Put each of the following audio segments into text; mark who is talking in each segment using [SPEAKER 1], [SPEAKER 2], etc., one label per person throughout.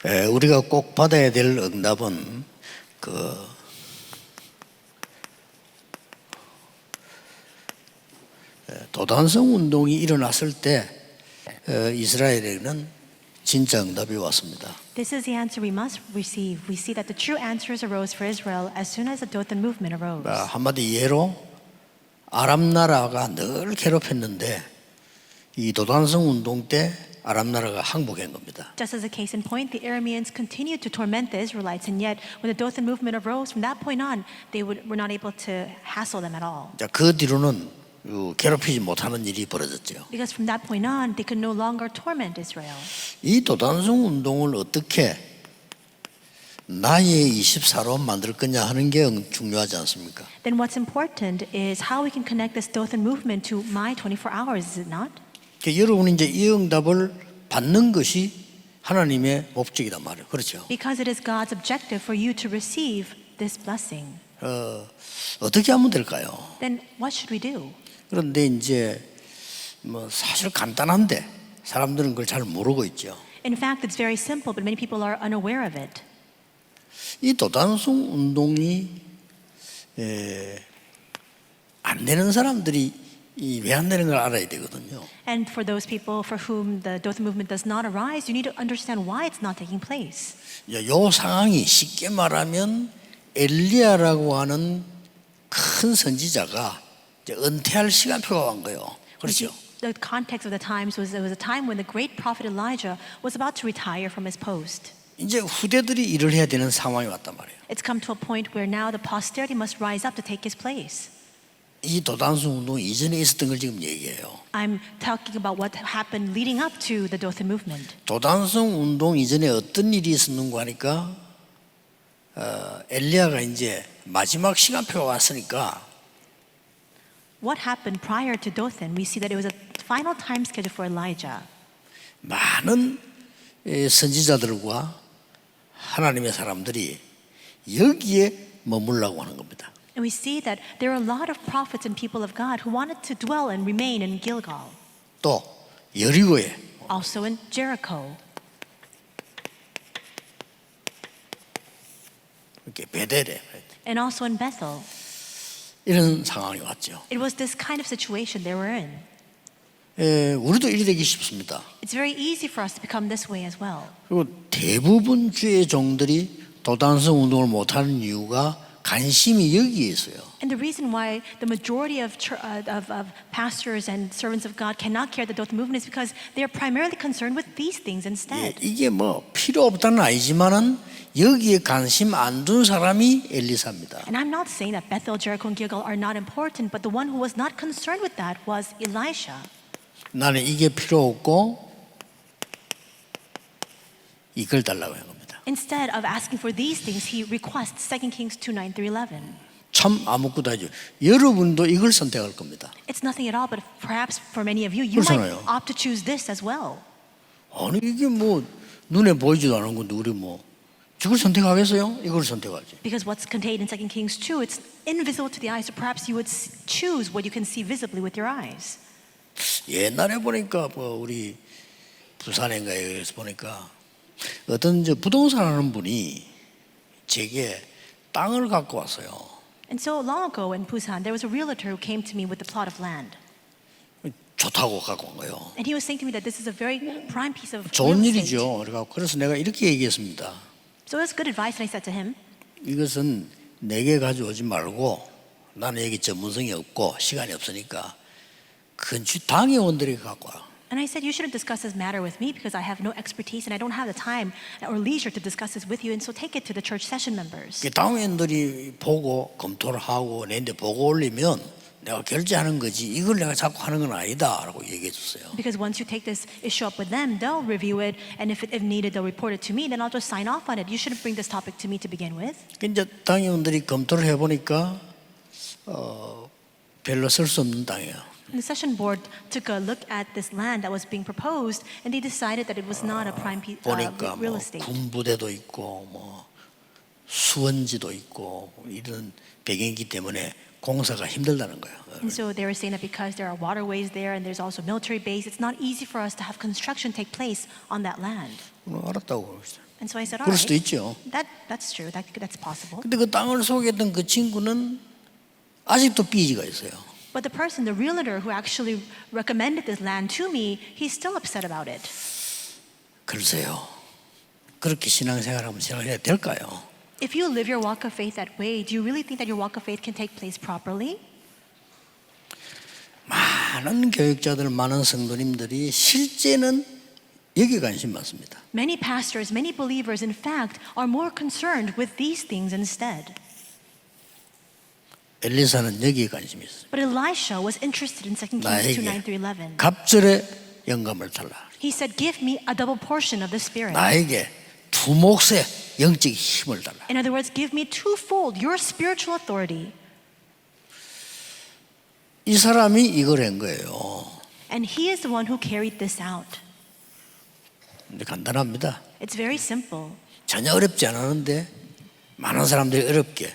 [SPEAKER 1] 우리가 꼭 받아야 될 응답은 도단성 운동이 일어났을 때 이스라엘에게는 진짜 응답이 왔습니다.
[SPEAKER 2] This is the answer we must receive. We see that the true answers arose for Israel as soon as the Dothan movement arose.
[SPEAKER 1] 한마디 예로 아람 나라가 늘 괴롭혔는데 이 도단성 운동 때 아람 나라가 항복한 겁니다.
[SPEAKER 2] Just as a case in point, the Arameans continued to torment the Israelites, and yet when the Dothan movement arose, from that point on, they were not able to hassle them at all.
[SPEAKER 1] 자, 그 뒤로는 괴롭히지 못하는 일이 벌어졌죠.
[SPEAKER 2] Because from that point on, they could no longer torment Israel.
[SPEAKER 1] 이 도단성 운동을 어떻게 나의 24로 만들 거냐 하는 게 중요하지 않습니까?
[SPEAKER 2] Then what's important is how we can connect this Dothan movement to my 24 hours, is it not?
[SPEAKER 1] 여러분이 이제 이 응답을 받는 것이 하나님의 목적이란 말이에요. 그렇죠?
[SPEAKER 2] Because it is God's objective for you to receive this blessing.
[SPEAKER 1] 어떻게 하면 될까요?
[SPEAKER 2] Then what should we do?
[SPEAKER 1] 그런데 이제 사실 간단한데 사람들은 그걸 잘 모르고 있죠.
[SPEAKER 2] In fact, it's very simple, but many people are unaware of it.
[SPEAKER 1] 이 도단성 운동이 안 되는 사람들이 왜 안 되는 걸 알아야 되거든요.
[SPEAKER 2] And for those people for whom the Dothan movement does not arise, you need to understand why it's not taking place.
[SPEAKER 1] 이 상황이 쉽게 말하면 엘리야라고 하는 큰 선지자가 이제 은퇴할 시간표가 온 거예요. 그렇죠?
[SPEAKER 2] The context of the times was there was a time when the great prophet Elijah was about to retire from his post.
[SPEAKER 1] 이제 후대들이 일을 해야 되는 상황이 왔단 말이에요.
[SPEAKER 2] It's come to a point where now the posterity must rise up to take his place.
[SPEAKER 1] 이 도단성 운동 이전에 있었던 걸 지금 얘기해요.
[SPEAKER 2] I'm talking about what happened leading up to the Dothan movement.
[SPEAKER 1] 도단성 운동 이전에 어떤 일이 있었는가 하니까 엘리야가 이제 마지막 시간표가 왔으니까
[SPEAKER 2] What happened prior to Dothan? We see that it was a final time schedule for Elijah.
[SPEAKER 1] 많은 선지자들과 하나님의 사람들이 여기에 머물라고 하는 겁니다.
[SPEAKER 2] And we see that there are a lot of prophets and people of God who wanted to dwell and remain in Gilgal.
[SPEAKER 1] 또 여리고에
[SPEAKER 2] Also in Jericho.
[SPEAKER 1] 이렇게 베델에
[SPEAKER 2] And also in Bethel.
[SPEAKER 1] 이런 상황이 왔죠.
[SPEAKER 2] It was this kind of situation they were in.
[SPEAKER 1] 우리도 이리 되기 쉽습니다.
[SPEAKER 2] It's very easy for us to become this way as well.
[SPEAKER 1] 그리고 대부분 주의 종들이 도단성 운동을 못하는 이유가 관심이 여기에 있어요.
[SPEAKER 2] And the reason why the majority of pastors and servants of God cannot carry the Dothan movement is because they are primarily concerned with these things instead.
[SPEAKER 1] 이게 필요 없다는 아니지만은 여기에 관심 안 둔 사람이 엘리사입니다.
[SPEAKER 2] And I'm not saying that Bethel, Jericho, and Gilgal are not important, but the one who was not concerned with that was Elisha.
[SPEAKER 1] 나는 이게 필요 없고 이걸 달라고 한 겁니다.
[SPEAKER 2] Instead of asking for these things, he requests 2 Kings 2:9 through 11.
[SPEAKER 1] 참 아무것도 아니죠. 여러분도 이걸 선택할 겁니다.
[SPEAKER 2] It's nothing at all, but perhaps for many of you, you might
[SPEAKER 1] 그렇잖아요.
[SPEAKER 2] opt to choose this as well.
[SPEAKER 1] 아니 이게 눈에 보이지도 않은 건데 우리 저걸 선택하겠어요? 이걸 선택하지.
[SPEAKER 2] Because what's contained in 2 Kings 2, it's invisible to the eye, so perhaps you would choose what you can see visibly with your eyes.
[SPEAKER 1] 옛날에 보니까 우리 부산인가에 보니까 어떤 부동산 하는 분이 제게 땅을 갖고 왔어요.
[SPEAKER 2] And so long ago in Busan, there was a realtor who came to me with a plot of land.
[SPEAKER 1] 좋다고 갖고 온 거예요.
[SPEAKER 2] And he was saying to me that this is a very prime piece of real
[SPEAKER 1] 좋은
[SPEAKER 2] estate.
[SPEAKER 1] 일이죠. 그래서 내가 이렇게 얘기했습니다.
[SPEAKER 2] So it was good advice, and I said to him,
[SPEAKER 1] 이것은 내게 가져오지 말고 나는 여기 전문성이 없고 시간이 없으니까 근처 당회원들이 갖고 와.
[SPEAKER 2] and I said, you shouldn't discuss this matter with me because I have no expertise and I don't have the time or leisure to discuss this with you, and so take it to the church session members.
[SPEAKER 1] 당회원들이 보고 검토를 하고 내한테 보고 올리면 내가 결제하는 거지 이걸 내가 자꾸 하는 건 아니다라고 얘기해 줬어요.
[SPEAKER 2] Because once you take this issue up with them, they'll review it, and if needed, they'll report it to me. Then I'll just sign off on it. You shouldn't bring this topic to me to begin with.
[SPEAKER 1] 이제 당회원들이 검토를 해보니까 별로 쓸 수 없는 땅이에요.
[SPEAKER 2] And the session board took a look at this land that was being proposed, and they decided that it was not a prime
[SPEAKER 1] 보니까
[SPEAKER 2] real estate.
[SPEAKER 1] 군부대도 있고 수원지도 있고 이런 배경이기 때문에 공사가 힘들다는 거예요.
[SPEAKER 2] And so they were saying that because there are waterways there and there's also military base, it's not easy for us to have construction take place on that land.
[SPEAKER 1] 알았다고 그랬어요.
[SPEAKER 2] And so I said, all
[SPEAKER 1] 그럴 수도
[SPEAKER 2] right,
[SPEAKER 1] 있죠.
[SPEAKER 2] that's true. That's possible.
[SPEAKER 1] 근데 그 땅을 소개했던 그 친구는 아직도 삐지가 있어요.
[SPEAKER 2] But the person, the realtor who actually recommended this land to me, he's still upset about it.
[SPEAKER 1] 글쎄요. 그렇게 신앙생활하면 신앙해야 될까요?
[SPEAKER 2] If you live your walk of faith that way, do you really think that your walk of faith can take place properly?
[SPEAKER 1] 많은 교육자들, 많은 성도님들이 실제는 여기에 관심 많습니다.
[SPEAKER 2] Many pastors, many believers, in fact, are more concerned with these things instead.
[SPEAKER 1] 엘리사는 여기에 관심이 있어요.
[SPEAKER 2] But Elisha was interested in 2 Kings 2, 9 through 11.
[SPEAKER 1] 갑절의 영감을 달라.
[SPEAKER 2] He said, give me a double portion of the Spirit.
[SPEAKER 1] 나에게 두 몫의 영적 힘을 달라.
[SPEAKER 2] In other words, give me twofold your spiritual authority.
[SPEAKER 1] 이 사람이 이걸 한 거예요.
[SPEAKER 2] And he is the one who carried this out.
[SPEAKER 1] 근데 간단합니다.
[SPEAKER 2] It's very simple.
[SPEAKER 1] 전혀 어렵지 않았는데 많은 사람들이 어렵게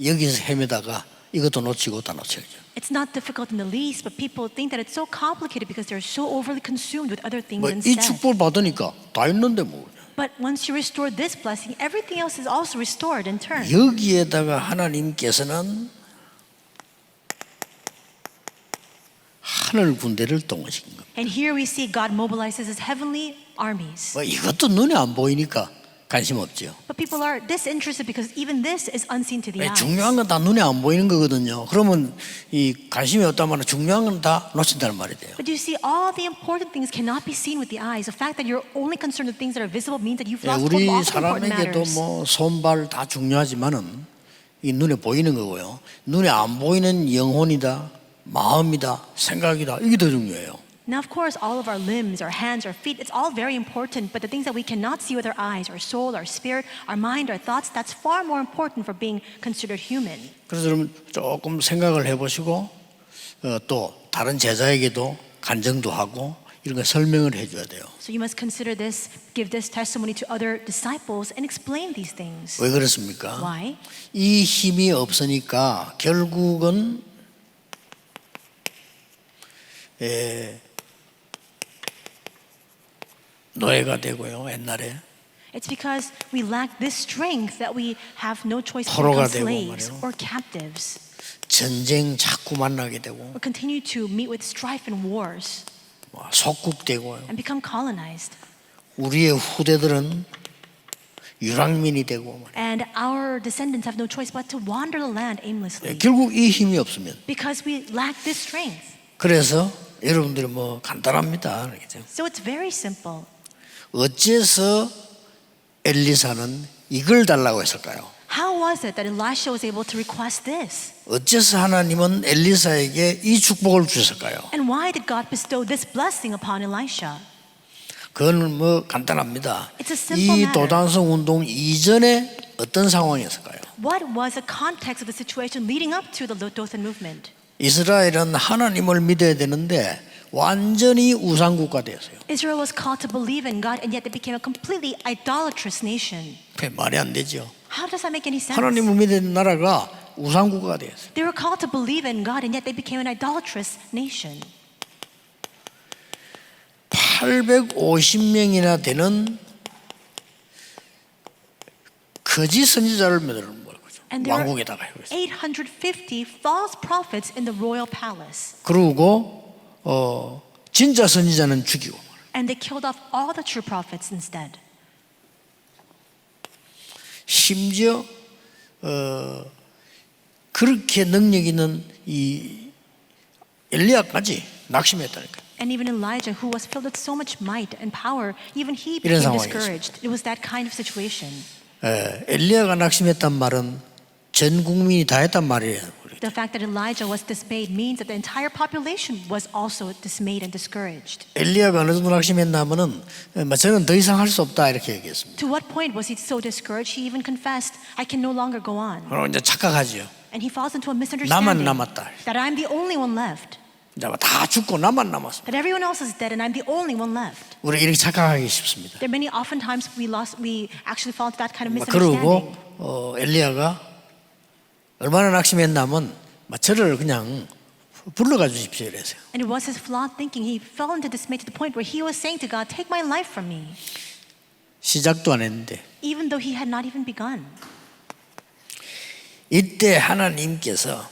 [SPEAKER 1] 여기서 헤매다가 이것도 놓치고 다 놓쳐야죠.
[SPEAKER 2] It's not difficult in the least, but people think that it's so complicated because they're so overly consumed with other things
[SPEAKER 1] 이
[SPEAKER 2] instead.
[SPEAKER 1] 축복을 받으니까 다 있는데 뭐.
[SPEAKER 2] But once you restore this blessing, everything else is also restored in turn.
[SPEAKER 1] 여기에다가 하나님께서는 하늘 군대를 동원시킨 겁니다.
[SPEAKER 2] And here we see God mobilizes his heavenly armies.
[SPEAKER 1] 이것도 눈에 안 보이니까 관심 없죠.
[SPEAKER 2] But people are disinterested because even this is unseen to the eyes.
[SPEAKER 1] 중요한 건 다 눈에 안 보이는 거거든요. 그러면 이 관심이 없다면 중요한 건 다 놓친다는 말이 돼요.
[SPEAKER 2] But you see, all the important things cannot be seen with the eyes. The fact that you're only concerned with things that are visible means that you've lost
[SPEAKER 1] 우리
[SPEAKER 2] all the important
[SPEAKER 1] 사람에게도
[SPEAKER 2] matters.
[SPEAKER 1] 뭐 손발 다 중요하지만은 이 눈에 보이는 거고요. 눈에 안 보이는 영혼이다, 마음이다, 생각이다. 이게 더 중요해요.
[SPEAKER 2] Now, of course, all of our limbs, our hands, our feet, it's all very important. But the things that we cannot see with our eyes, our soul, our spirit, our mind, our thoughts, that's far more important for being considered human.
[SPEAKER 1] 그래서 여러분 조금 생각을 해보시고 또 다른 제자에게도 간증도 하고 이런 거 설명을 해줘야 돼요.
[SPEAKER 2] So you must consider this, give this testimony to other disciples and explain these things.
[SPEAKER 1] 왜 그렇습니까?
[SPEAKER 2] Why?
[SPEAKER 1] 이 힘이 없으니까 결국은 노예가 되고요. 옛날에
[SPEAKER 2] It's because we lack this strength that we have no choice but to
[SPEAKER 1] 포로가
[SPEAKER 2] become
[SPEAKER 1] 되고
[SPEAKER 2] slaves
[SPEAKER 1] 말이에요.
[SPEAKER 2] or captives.
[SPEAKER 1] 전쟁 자꾸 만나게 되고
[SPEAKER 2] Or continue to meet with strife and wars
[SPEAKER 1] 속국되고
[SPEAKER 2] and become colonized.
[SPEAKER 1] 우리의 후대들은 유랑민이 되고
[SPEAKER 2] And our descendants have no choice but to wander the land aimlessly.
[SPEAKER 1] 결국 이 힘이 없으면
[SPEAKER 2] Because we lack this strength.
[SPEAKER 1] 그래서 여러분들이 뭐 간단합니다.
[SPEAKER 2] So it's very simple.
[SPEAKER 1] 어째서 엘리사는 이걸 달라고 했을까요?
[SPEAKER 2] How was it that Elisha was able to request this?
[SPEAKER 1] 어째서 하나님은 엘리사에게 이 축복을 주셨을까요?
[SPEAKER 2] And why did God bestow this blessing upon Elisha?
[SPEAKER 1] 그건 뭐 간단합니다.
[SPEAKER 2] It's a simple
[SPEAKER 1] 이
[SPEAKER 2] matter.
[SPEAKER 1] 도단성 운동 이전에 어떤 상황이었을까요?
[SPEAKER 2] What was the context of the situation leading up to the Dothan movement?
[SPEAKER 1] 이스라엘은 하나님을 믿어야 되는데 완전히 우상국가 되었어요.
[SPEAKER 2] Israel was called to believe in God, and yet they became a completely idolatrous nation.
[SPEAKER 1] 그게 말이 안 되죠.
[SPEAKER 2] How does that make any sense?
[SPEAKER 1] 하나님을 믿는 나라가 우상국가가 되었어요.
[SPEAKER 2] They were called to believe in God, and yet they became an idolatrous nation.
[SPEAKER 1] 850명이나 되는 거짓 선지자를 믿는 거죠.
[SPEAKER 2] And there were
[SPEAKER 1] 왕궁에다가.
[SPEAKER 2] 850 false prophets in the royal palace.
[SPEAKER 1] 그리고 진짜 선지자는 죽이고.
[SPEAKER 2] And they killed off all the true prophets instead.
[SPEAKER 1] 심지어 그렇게 능력 있는 이 엘리야까지 낙심했다니까.
[SPEAKER 2] And even Elijah, who was filled with so much might and power, even he
[SPEAKER 1] 이런
[SPEAKER 2] became
[SPEAKER 1] 상황이었어요.
[SPEAKER 2] discouraged. It was that kind of situation.
[SPEAKER 1] 엘리야가 낙심했단 말은 전 국민이 다 했단 말이에요.
[SPEAKER 2] The fact that Elijah was dismayed means that the entire population was also dismayed and discouraged.
[SPEAKER 1] 엘리야가 어느 정도 낙심했냐면은 저는 더 이상 할 수 없다 이렇게 얘기했습니다.
[SPEAKER 2] To what point was he so discouraged? He even confessed, I can no longer go on.
[SPEAKER 1] 그럼 이제 착각하지요.
[SPEAKER 2] And he falls into a
[SPEAKER 1] 나만
[SPEAKER 2] misunderstanding
[SPEAKER 1] 남았다.
[SPEAKER 2] that I'm the only one left.
[SPEAKER 1] 이제 다 죽고 나만 남았어.
[SPEAKER 2] That everyone else is dead and I'm the only one left.
[SPEAKER 1] 우리 이렇게 착각하기 쉽습니다.
[SPEAKER 2] There are many oftentimes we actually fall into that kind of
[SPEAKER 1] 그리고
[SPEAKER 2] misunderstanding.
[SPEAKER 1] 엘리야가 얼마나 낙심했냐면 저를 그냥 불러가 주십시오 이랬어요.
[SPEAKER 2] And it was his flawed thinking. He fell into dismay to the point where he was saying to God, take my life from me.
[SPEAKER 1] 시작도 안 했는데
[SPEAKER 2] even though he had not even begun.
[SPEAKER 1] 이때 하나님께서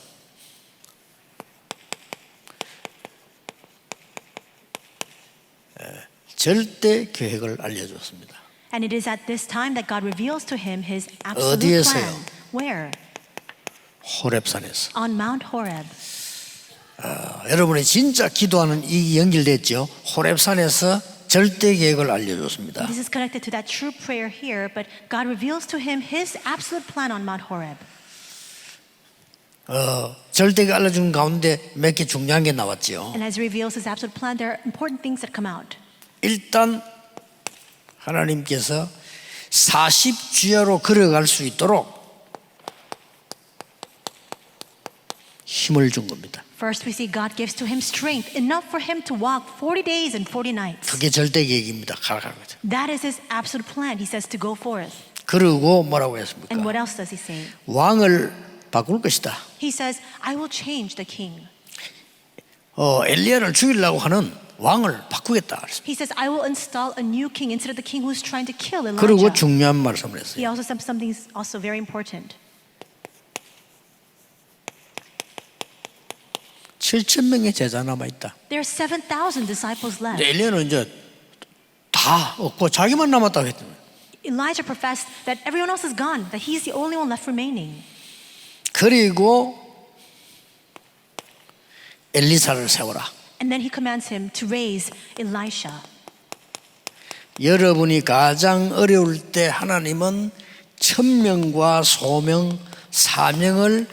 [SPEAKER 1] 절대 계획을 알려줬습니다.
[SPEAKER 2] And it is at this time that God reveals to him his absolute
[SPEAKER 1] 어디에서요?
[SPEAKER 2] plan. Where?
[SPEAKER 1] 호렙산에서.
[SPEAKER 2] On Mount Horeb.
[SPEAKER 1] 여러분이 진짜 기도하는 이 연결됐죠. 호렙산에서 절대 계획을 알려줬습니다.
[SPEAKER 2] This is connected to that true prayer here, but God reveals to him his absolute plan on Mount Horeb.
[SPEAKER 1] 절대 계획 알려준 가운데 몇 개 중요한 게 나왔죠.
[SPEAKER 2] And as he reveals his absolute plan, there are important things that come out.
[SPEAKER 1] 일단 하나님께서 40주야로 걸어갈 수 있도록 힘을 준 겁니다.
[SPEAKER 2] First, we see God gives to him strength enough for him to walk 40 days and 40 nights.
[SPEAKER 1] 그게 절대 계획입니다. 가라가는 거죠.
[SPEAKER 2] That is his absolute plan. He says to go forth.
[SPEAKER 1] 그리고 뭐라고 했습니까?
[SPEAKER 2] And what else does he say?
[SPEAKER 1] 왕을 바꿀 것이다.
[SPEAKER 2] He says, I will change the king.
[SPEAKER 1] 엘리야를 죽이려고 하는 왕을 바꾸겠다. 그랬습니다.
[SPEAKER 2] He says, I will install a new king instead of the king who's trying to kill Elijah.
[SPEAKER 1] 그리고 중요한 말씀을
[SPEAKER 2] He
[SPEAKER 1] 했어요.
[SPEAKER 2] also said something also very important.
[SPEAKER 1] 7,000명의 제자 남아 있다.
[SPEAKER 2] There are 7,000 disciples left.
[SPEAKER 1] 엘리야는 이제 다 없고 자기만 남았다고 했더니
[SPEAKER 2] Elijah professed that everyone else is gone, that he's the only one left remaining.
[SPEAKER 1] 그리고 엘리사를 세워라.
[SPEAKER 2] And then he commands him to raise Elisha.
[SPEAKER 1] 여러분이 가장 어려울 때 하나님은 천명과 소명, 사명을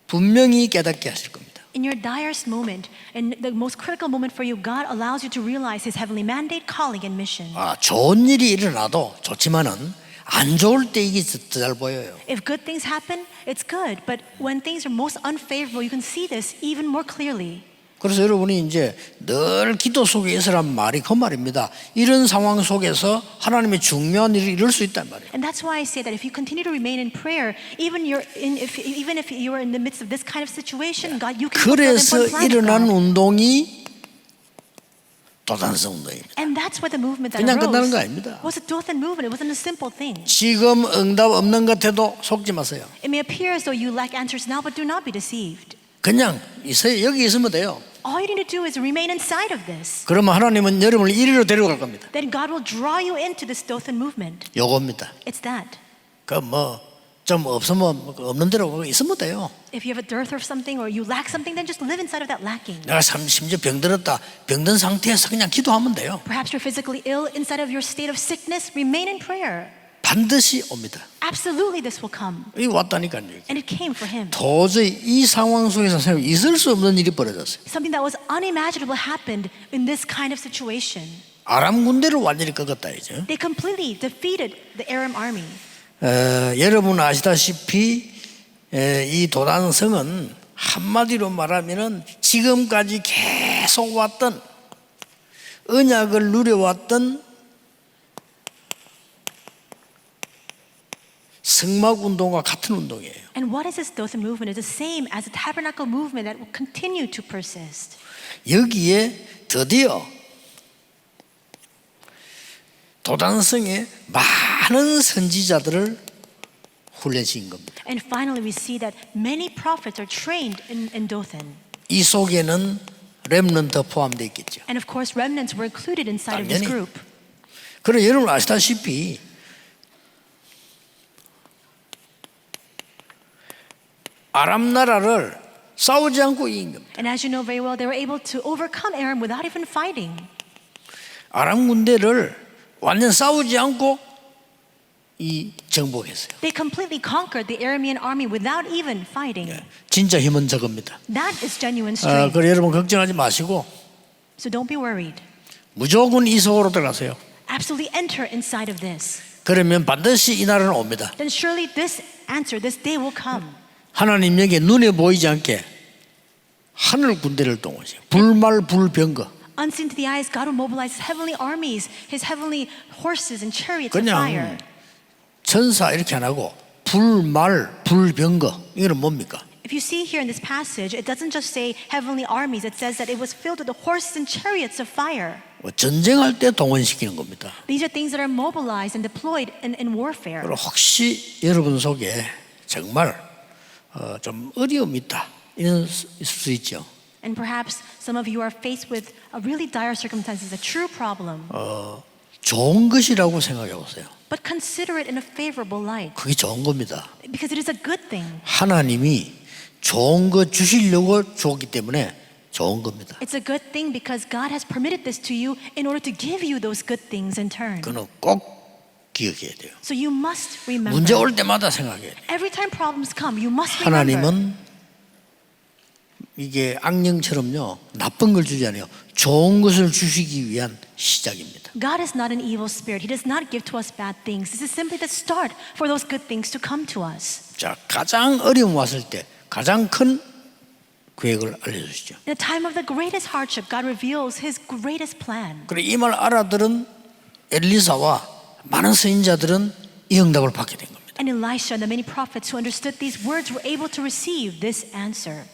[SPEAKER 1] 분명히 깨닫게 하실 겁니다.
[SPEAKER 2] In your direst moment, and the most critical moment for you, God allows you to realize his heavenly mandate, calling, and mission.
[SPEAKER 1] 좋은 일이 일어나도 좋지만은 안 좋을 때 이게 더 잘 보여요.
[SPEAKER 2] If good things happen, it's good. But when things are most unfavorable, you can see this even more clearly.
[SPEAKER 1] 그래서 여러분이 이제 늘 기도 속에 있으란 말이 그 말입니다. 이런 상황 속에서 하나님의 중요한 일을 이룰 수 있단 말이에요.
[SPEAKER 2] And that's why I say that if you continue to remain in prayer, even if you are in the midst of this kind of situation, God, you can fulfill the
[SPEAKER 1] 그래서
[SPEAKER 2] important plan of
[SPEAKER 1] 일어난
[SPEAKER 2] God.
[SPEAKER 1] 운동이 도단성운동입니다.
[SPEAKER 2] And that's why the movement that
[SPEAKER 1] 그냥 끝나는 거
[SPEAKER 2] arose
[SPEAKER 1] 아닙니다.
[SPEAKER 2] was a Dothan movement. It wasn't a simple thing.
[SPEAKER 1] 지금 응답 없는 것 같아도 속지 마세요.
[SPEAKER 2] It may appear as though you lack answers now, but do not be deceived.
[SPEAKER 1] 그냥 여기 있으면 돼요.
[SPEAKER 2] All you need to do is remain inside of this.
[SPEAKER 1] 그러면 하나님은 여러분을 이리로 데려갈 겁니다.
[SPEAKER 2] Then God will draw you into this Dothan movement.
[SPEAKER 1] 요겁니다.
[SPEAKER 2] It's that.
[SPEAKER 1] 좀 없으면 없는 대로 있으면 돼요.
[SPEAKER 2] If you have a dearth of something or you lack something, then just live inside of that lacking.
[SPEAKER 1] 내가 심지어 병들었다. 병든 상태에서 그냥 기도하면 돼요.
[SPEAKER 2] Perhaps you're physically ill. Inside of your state of sickness, remain in prayer.
[SPEAKER 1] 반드시 옵니다.
[SPEAKER 2] Absolutely, this will come.
[SPEAKER 1] 이 왔다니까요.
[SPEAKER 2] And it came for him.
[SPEAKER 1] 도저히 이 상황 속에서 있을 수 없는 일이 벌어졌어요.
[SPEAKER 2] Something that was unimaginable happened in this kind of situation.
[SPEAKER 1] 아람 군대를 완전히 꺾었다 이제.
[SPEAKER 2] They completely defeated the Aram army.
[SPEAKER 1] 여러분 아시다시피 이 도단성은 한마디로 말하면은 지금까지 계속 왔던 언약을 누려왔던 성막 운동과 같은 운동이에요.
[SPEAKER 2] And what is this Dothan movement? It's the same as the tabernacle movement that will continue to persist.
[SPEAKER 1] 여기에 드디어 도단성에 많은 선지자들을 훈련시킨 겁니다.
[SPEAKER 2] And finally, we see that many prophets are trained in Dothan.
[SPEAKER 1] 이 속에는 렘넌트 포함되어 있겠죠.
[SPEAKER 2] And of course, remnants were included inside of this
[SPEAKER 1] 당연히.
[SPEAKER 2] group.
[SPEAKER 1] 그럼 여러분 아시다시피 아람 나라를 싸우지 않고 이긴 겁니다.
[SPEAKER 2] And as you know very well, they were able to overcome Aram without even fighting.
[SPEAKER 1] 아람 군대를 완전 싸우지 않고 정복했어요.
[SPEAKER 2] They completely conquered the Aramean army without even fighting.
[SPEAKER 1] 진짜 힘은 저겁니다.
[SPEAKER 2] That is genuine strength.
[SPEAKER 1] 그래 여러분 걱정하지 마시고
[SPEAKER 2] So don't be worried.
[SPEAKER 1] 무조건 이 속으로 들어가세요.
[SPEAKER 2] Absolutely enter inside of this.
[SPEAKER 1] 그러면 반드시 이 날은 옵니다.
[SPEAKER 2] Then surely this answer, this day will come.
[SPEAKER 1] 하나님 여기에 눈에 보이지 않게 하늘 군대를 동원해요. 불말 불병거.
[SPEAKER 2] Unseen to the eyes, God will mobilize His heavenly armies, His heavenly horses and chariots of fire.
[SPEAKER 1] 그냥 천사 이렇게 안 하고 불말 불병거 이거는 뭡니까?
[SPEAKER 2] If you see here in this passage, it doesn't just say heavenly armies. It says that it was filled with the horses and chariots of fire.
[SPEAKER 1] 전쟁할 때 동원시키는 겁니다.
[SPEAKER 2] These are things that are mobilized and deployed in warfare.
[SPEAKER 1] 그리고 혹시 여러분 속에 정말 좀 어려움이 있다 이런 있을 수 있죠.
[SPEAKER 2] And perhaps some of you are faced with a really dire circumstances, a true problem.
[SPEAKER 1] 좋은 것이라고 생각해 보세요.
[SPEAKER 2] But consider it in a favorable light.
[SPEAKER 1] 그게 좋은 겁니다.
[SPEAKER 2] Because it is a good thing.
[SPEAKER 1] 하나님이 좋은 거 주시려고 줬기 때문에 좋은 겁니다.
[SPEAKER 2] It's a good thing because God has permitted this to you in order to give you those good things in turn.
[SPEAKER 1] 그는 꼭 기억해야 돼요.
[SPEAKER 2] So you must remember.
[SPEAKER 1] 문제 올 때마다 생각해야 돼요.
[SPEAKER 2] Every time problems come, you must remember.
[SPEAKER 1] 하나님은 이게 악령처럼요 나쁜 걸 주지 않아요. 좋은 것을 주시기 위한 시작입니다.
[SPEAKER 2] God is not an evil spirit. He does not give to us bad things. This is simply the start for those good things to come to us.
[SPEAKER 1] 자, 가장 어려움 왔을 때 가장 큰 계획을 알려주시죠.
[SPEAKER 2] In the time of the greatest hardship, God reveals His greatest plan.
[SPEAKER 1] 그래 이 말 알아들은 엘리사와 많은 선지자들은 이 응답을 받게 된 겁니다.
[SPEAKER 2] And Elisha and the many prophets who understood these words were able to receive this answer.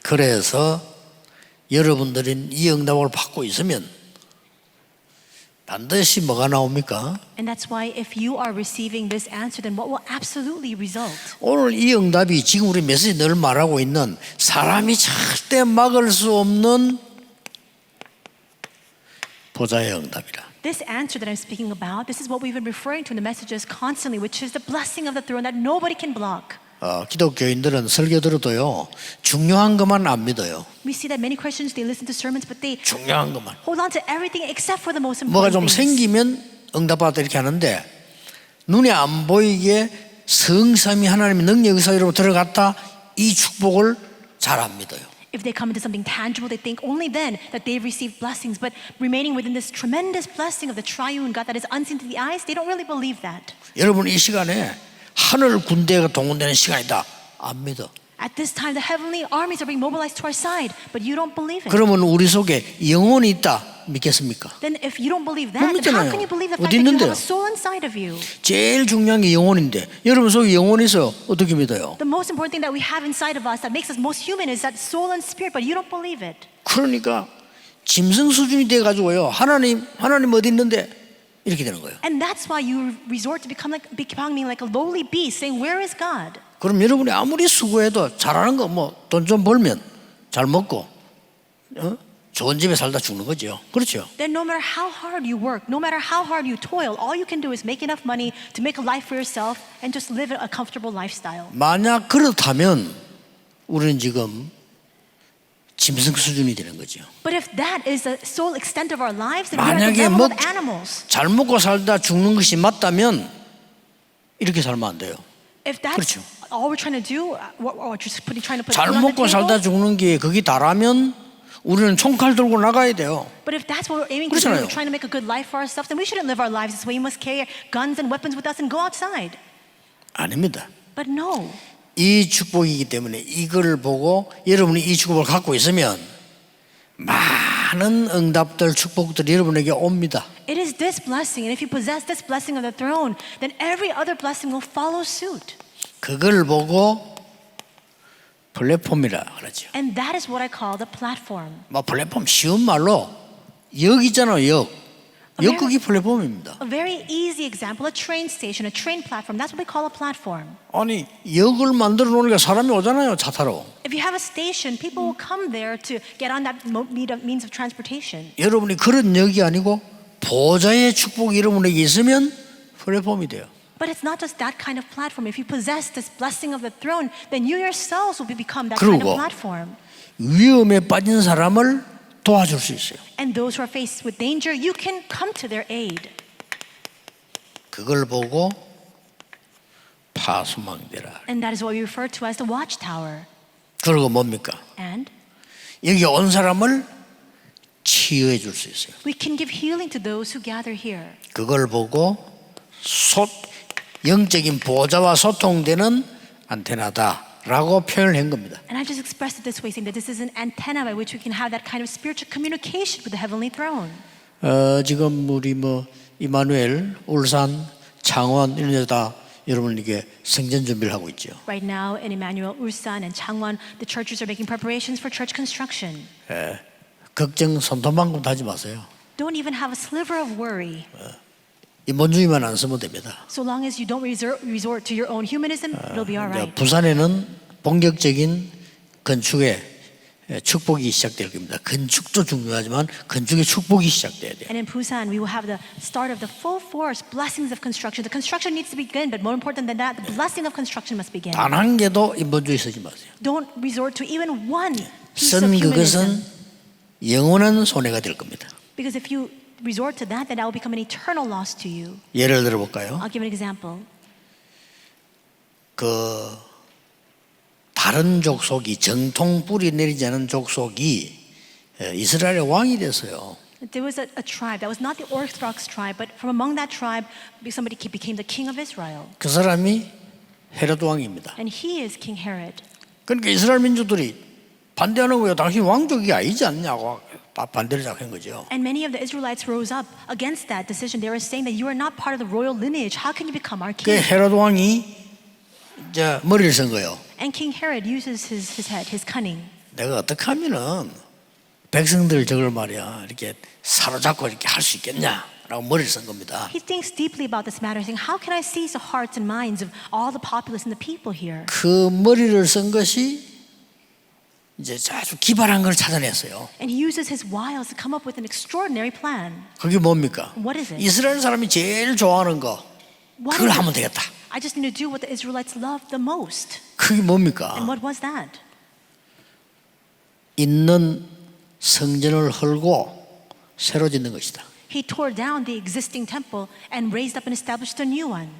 [SPEAKER 1] 그래서 여러분들이 이 응답을 받고 있으면 반드시 뭐가 나옵니까?
[SPEAKER 2] And that's why if you are receiving this answer, then what will absolutely result?
[SPEAKER 1] 오늘 이 응답이 지금 우리 메시지 늘 말하고 있는 사람이 절대 막을 수 없는 보좌의 응답이라.
[SPEAKER 2] This answer that I'm speaking about, this is what we've been referring to in the messages constantly, which is the blessing of the throne that nobody can block.
[SPEAKER 1] 기독교인들은 설교 들어도요 중요한 것만 안 믿어요.
[SPEAKER 2] We see that many Christians, they listen to sermons, but they
[SPEAKER 1] 중요한 것만.
[SPEAKER 2] hold on to everything except for the most
[SPEAKER 1] 뭐가
[SPEAKER 2] important
[SPEAKER 1] 좀
[SPEAKER 2] things.
[SPEAKER 1] 생기면 응답받았다 이렇게 하는데 눈에 안 보이게 성삼위 하나님의 능력 사이로 들어갔다 이 축복을 잘 안 믿어요.
[SPEAKER 2] If they come into something tangible, they think only then that they've received blessings. But remaining within this tremendous blessing of the triune God that is unseen to the eyes, they don't really believe that.
[SPEAKER 1] 여러분 이 시간에 하늘 군대가 동원되는 시간이다 안 믿어.
[SPEAKER 2] At this time, the heavenly armies are being mobilized to our side, but you don't believe it.
[SPEAKER 1] 그러면 우리 속에 영혼이 있다 믿겠습니까?
[SPEAKER 2] Then if you don't believe that,
[SPEAKER 1] 못
[SPEAKER 2] then how
[SPEAKER 1] 믿잖아요.
[SPEAKER 2] can you believe the
[SPEAKER 1] 어디
[SPEAKER 2] fact that you
[SPEAKER 1] 있는데요?
[SPEAKER 2] have a soul inside of you?
[SPEAKER 1] 제일 중요한 게 영혼인데 여러분 속에 영혼이 있어 어떻게 믿어요?
[SPEAKER 2] The most important thing that we have inside of us that makes us most human is that soul and spirit, but you don't believe it.
[SPEAKER 1] 그러니까 짐승 수준이 돼가지고요 하나님 어디 있는데 이렇게 되는 거예요.
[SPEAKER 2] And that's why you resort to becoming like a lowly beast, saying, "Where is God?"
[SPEAKER 1] 그럼 여러분이 아무리 수고해도 잘하는 거 뭐 돈 좀 벌면 잘 먹고 좋은 집에 살다 죽는 거죠. 그렇죠?
[SPEAKER 2] Then no matter how hard you work, no matter how hard you toil, all you can do is make enough money to make a life for yourself and just live a comfortable lifestyle.
[SPEAKER 1] 만약 그렇다면 우리는 지금 짐승 수준이 되는 거죠.
[SPEAKER 2] But if that is the sole extent of our lives, then we're at
[SPEAKER 1] 만약에
[SPEAKER 2] the level
[SPEAKER 1] 뭐
[SPEAKER 2] of animals.
[SPEAKER 1] 잘 먹고 살다 죽는 것이 맞다면 이렇게 살면 안 돼요.
[SPEAKER 2] If that's
[SPEAKER 1] 그렇죠.
[SPEAKER 2] all we're trying to do, or just trying to put
[SPEAKER 1] 잘
[SPEAKER 2] food on the
[SPEAKER 1] 먹고 살다
[SPEAKER 2] table.
[SPEAKER 1] 죽는 게 거기 다라면 우리는 총칼 들고 나가야 돼요.
[SPEAKER 2] But if that's what we're aiming to do,
[SPEAKER 1] 그렇잖아요.
[SPEAKER 2] trying to make a good life for ourselves, then we shouldn't live our lives this way. We must carry guns and weapons with us and go outside.
[SPEAKER 1] 아닙니다.
[SPEAKER 2] But no.
[SPEAKER 1] 이 축복이기 때문에 이걸 보고 여러분이 이 축복을 갖고 있으면 많은 응답들, 축복들이 여러분에게 옵니다.
[SPEAKER 2] It is this blessing, and if you possess this blessing of the throne, then every other blessing will follow suit.
[SPEAKER 1] 그걸 보고 플랫폼이라 그러죠.
[SPEAKER 2] And that is what I call the platform.
[SPEAKER 1] 뭐 플랫폼 쉬운 말로 역 있잖아요. 역극이 플랫폼입니다.
[SPEAKER 2] A very easy example, a train station, a train platform. That's what we call a platform.
[SPEAKER 1] 아니 역을 만들어 놓으니까 사람이 오잖아요. 차 타러.
[SPEAKER 2] If you have a station, people will come there to get on that means of transportation.
[SPEAKER 1] 여러분이 그런 역이 아니고 보좌의 축복이 여러분에게 있으면 플랫폼이 돼요.
[SPEAKER 2] But it's not just that kind of platform. If you possess this blessing of the throne, then you yourselves will become that kind of
[SPEAKER 1] 그리고
[SPEAKER 2] platform.
[SPEAKER 1] 위험에 빠진 사람을 도와줄 수 있어요.
[SPEAKER 2] And those who are faced with danger, you can come to their aid.
[SPEAKER 1] 그걸 보고 파수망대라.
[SPEAKER 2] And that is what we refer to as the watchtower.
[SPEAKER 1] 그리고 뭡니까?
[SPEAKER 2] And
[SPEAKER 1] 여기 온 사람을 치유해 줄 수 있어요.
[SPEAKER 2] we can give healing to those who gather here.
[SPEAKER 1] 그걸 보고 영적인 보좌와 소통되는 안테나다라고 표현을 한 겁니다.
[SPEAKER 2] And I just expressed it this way, saying that this is an antenna by which we can have that kind of spiritual communication with the heavenly throne.
[SPEAKER 1] 지금 우리 이마누엘, 울산, 창원 이런 데다 여러분에게 생전 준비를 하고 있죠.
[SPEAKER 2] Right now in Emmanuel, Ulsan, and Changwon, the churches are making preparations for church construction.
[SPEAKER 1] 걱정 손톱만큼 하지 마세요.
[SPEAKER 2] Don't even have a sliver of worry.
[SPEAKER 1] 인본주의만 안 쓰면 됩니다.
[SPEAKER 2] So long as you don't resort to your own humanism, it'll be all right.
[SPEAKER 1] 부산에는 본격적인 건축의 축복이 시작될 겁니다. 건축도 중요하지만 건축의 축복이 시작돼야 돼요.
[SPEAKER 2] And in Busan, we will have the start of the full force blessings of construction. The construction needs to begin, but more important than that, the blessing of construction must begin.
[SPEAKER 1] 단 한 개도 인본주의 쓰지 마세요.
[SPEAKER 2] Don't resort to even one piece of
[SPEAKER 1] 쓴
[SPEAKER 2] humanism.
[SPEAKER 1] 그것은 영원한 손해가 될 겁니다.
[SPEAKER 2] Because if you resort to that, then that will become an eternal loss to you.
[SPEAKER 1] 예를 들어 볼까요?
[SPEAKER 2] I'll give an example.
[SPEAKER 1] 다른 족속이 정통 뿌리 내리지 않은 족속이 이스라엘의 왕이 됐어요.
[SPEAKER 2] There was a tribe that was not the Orthodox tribe, but from among that tribe, somebody became the king of Israel.
[SPEAKER 1] 그 사람이 헤롯 왕입니다.
[SPEAKER 2] And he is King Herod.
[SPEAKER 1] 그러니까 이스라엘 민족들이 반대하는 거예요. 당신 왕족이 아니지 않냐고 반대를 한 거죠.
[SPEAKER 2] And many of the Israelites rose up against that decision. They were saying that you are not part of the royal lineage. How can you become our
[SPEAKER 1] 그
[SPEAKER 2] king?
[SPEAKER 1] 헤롯 왕이 이제 머리를 쓴 거예요.
[SPEAKER 2] And King Herod uses his head, his cunning.
[SPEAKER 1] 내가 어떻게 하면은 백성들 저걸 말이야 이렇게 사로잡고 이렇게 할 수 있겠냐라고 머리를 쓴 겁니다.
[SPEAKER 2] He thinks deeply about this matter, saying, how can I seize the hearts and minds of all the populace and the people here?
[SPEAKER 1] 그 머리를 쓴 것이 이제 아주 기발한 걸 찾아냈어요.
[SPEAKER 2] And he uses his wiles to come up with an extraordinary plan.
[SPEAKER 1] 그게 뭡니까?
[SPEAKER 2] What is it?
[SPEAKER 1] 이스라엘 사람이 제일 좋아하는 거
[SPEAKER 2] What
[SPEAKER 1] 그걸
[SPEAKER 2] is
[SPEAKER 1] 하면
[SPEAKER 2] it?
[SPEAKER 1] 되겠다.
[SPEAKER 2] I just need to do what the Israelites loved the most.
[SPEAKER 1] 그게 뭡니까?
[SPEAKER 2] And what was that?
[SPEAKER 1] 있는 성전을 헐고 새로 짓는 것이다.
[SPEAKER 2] He tore down the existing temple and raised up and established a new one.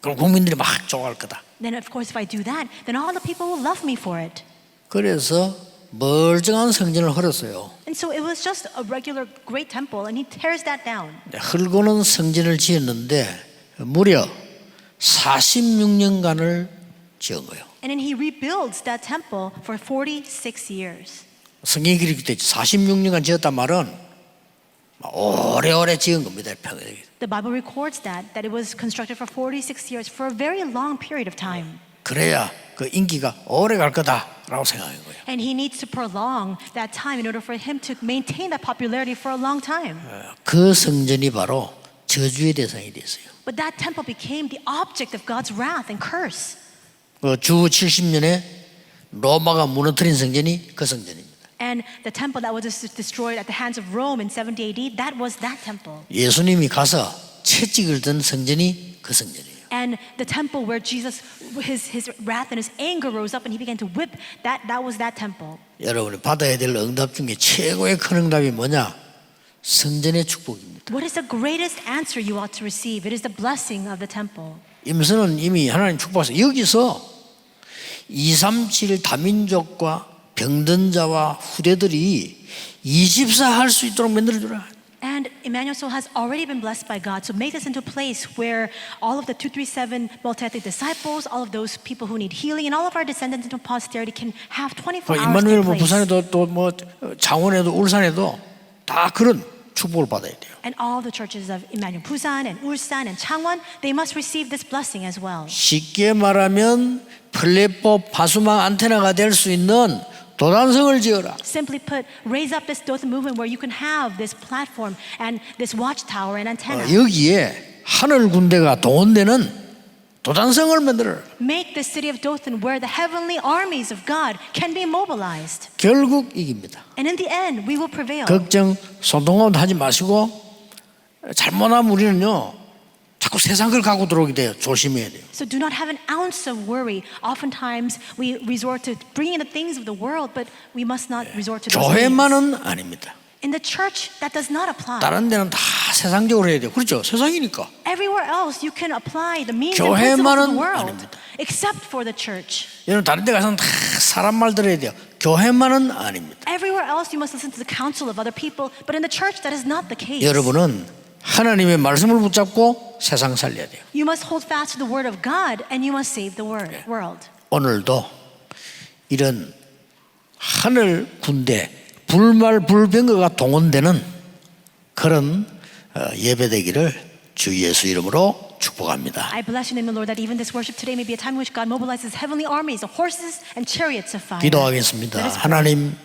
[SPEAKER 1] 그럼 국민들이 막 좋아할 거다.
[SPEAKER 2] Then of course if I do that, then all the people will love me for it.
[SPEAKER 1] 그래서 멀쩡한 성전을 헐었어요.
[SPEAKER 2] And so it was just a regular great temple and he tears that down.
[SPEAKER 1] 헐고는 성전을 지었는데 무려 46년간을 지은 거예요.
[SPEAKER 2] And then he rebuilds that temple for 46 years.
[SPEAKER 1] 성경이 그렇게 돼 있죠. 46년간 지었단 말은 오래오래 지은 겁니다.
[SPEAKER 2] The Bible records that it was constructed for 46 years, for a very long period of time.
[SPEAKER 1] 그래야 그 인기가 오래 갈 거다라고 생각한 거예요.
[SPEAKER 2] And he needs to prolong that time in order for him to maintain that popularity for a long time.
[SPEAKER 1] 그 성전이 바로 저주의 대상이 됐어요.
[SPEAKER 2] But that temple became the object of God's wrath and curse.
[SPEAKER 1] 주 70년에 로마가 무너뜨린 성전이 그 성전입니다.
[SPEAKER 2] And the temple that was destroyed at the hands of Rome in 70 AD, that was that temple.
[SPEAKER 1] 예수님이 가서 채찍을 든 성전이 그 성전이에요.
[SPEAKER 2] And the temple where Jesus, his wrath and his anger rose up and he began to whip, that was that temple.
[SPEAKER 1] 여러분이 받아야 될 응답 중에 최고의 큰 응답이 뭐냐? 성전의 축복입니다.
[SPEAKER 2] What is the greatest answer you ought to receive? It is the blessing of the temple.
[SPEAKER 1] 임선은 이미 하나님 축복하셔서 여기서 237 다민족과 병든 자와 후대들이 24 할 수 있도록 만들어주라.
[SPEAKER 2] And Emmanuel Soul has already been blessed by God. So make this into a place where all of the 237 multi-ethnic disciples, all of those people who need healing, and all of our descendants into posterity can have 24 hours
[SPEAKER 1] 임마누엘
[SPEAKER 2] in
[SPEAKER 1] 뭐
[SPEAKER 2] place.
[SPEAKER 1] 부산에도 또 뭐 창원에도 울산에도 다 그런 축복을 받아야 돼요.
[SPEAKER 2] And all the churches of Emmanuel Busan and Ulsan and Changwon, they must receive this blessing as well.
[SPEAKER 1] 쉽게 말하면 플랫폼 파수망 안테나가 될 수 있는 도단성을 지어라.
[SPEAKER 2] Simply put, raise up this Dothan movement where you can have this platform and this watchtower and antenna.
[SPEAKER 1] 여기에 하늘 군대가 동원되는 도단성을 만들어라.
[SPEAKER 2] Make the city of Dothan where the heavenly armies of God can be mobilized.
[SPEAKER 1] 결국 이깁니다.
[SPEAKER 2] And in the end, we will prevail.
[SPEAKER 1] 걱정, 손동원 하지 마시고 잘못하면 우리는요 자꾸 세상 걸 갖고 들어오게 돼요. 조심해야 돼요.
[SPEAKER 2] So do not have an ounce of worry. Oftentimes we resort to bringing the things of the world, but we must not resort to those things.
[SPEAKER 1] 교회만은 아닙니다.
[SPEAKER 2] In the church, that does not apply.
[SPEAKER 1] 다른 데는 다 세상적으로 해야 돼요. 그렇죠? 세상이니까.
[SPEAKER 2] Everywhere else, you can apply the means and principles of the
[SPEAKER 1] 교회만은
[SPEAKER 2] world,
[SPEAKER 1] 아닙니다.
[SPEAKER 2] except for the church.
[SPEAKER 1] 여러분 다른 데 가서는 다 사람 말 들어야 돼요. 교회만은 아닙니다.
[SPEAKER 2] Everywhere else, you must listen to the counsel of other people, but in the church, that is not the case.
[SPEAKER 1] 여러분은 하나님의 말씀을 붙잡고 세상 살려야 돼요.
[SPEAKER 2] You must hold fast to the word of God, and you must save the world.
[SPEAKER 1] 오늘도 이런 하늘 군대 불말 불병거가 동원되는 그런 예배되기를 주 예수 이름으로 축복합니다.
[SPEAKER 2] I bless your name, the Lord, that even this worship today may be a time in which God mobilizes heavenly armies of horses and chariots of fire.
[SPEAKER 1] 기도하겠습니다.
[SPEAKER 2] Let us pray.
[SPEAKER 1] 하나님,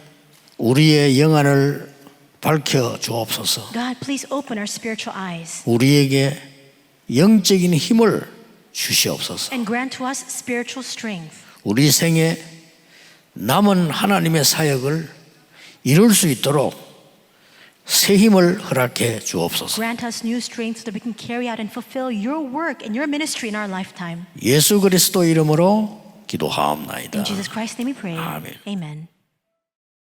[SPEAKER 1] 우리의 영안을 밝혀 주옵소서.
[SPEAKER 2] God, please open our spiritual eyes
[SPEAKER 1] 우리에게 영적인 힘을 주시옵소서.
[SPEAKER 2] and grant to us spiritual strength.
[SPEAKER 1] 우리 생에 남은 하나님의 사역을 이룰 수 있도록 새 힘을 허락해 주옵소서.
[SPEAKER 2] Grant us new strength so that we can carry out and fulfill your work and your ministry in our lifetime.
[SPEAKER 1] 예수 그리스도 이름으로 기도하옵나이다.
[SPEAKER 2] In Jesus Christ's name we pray.
[SPEAKER 1] 아멘.
[SPEAKER 2] Amen.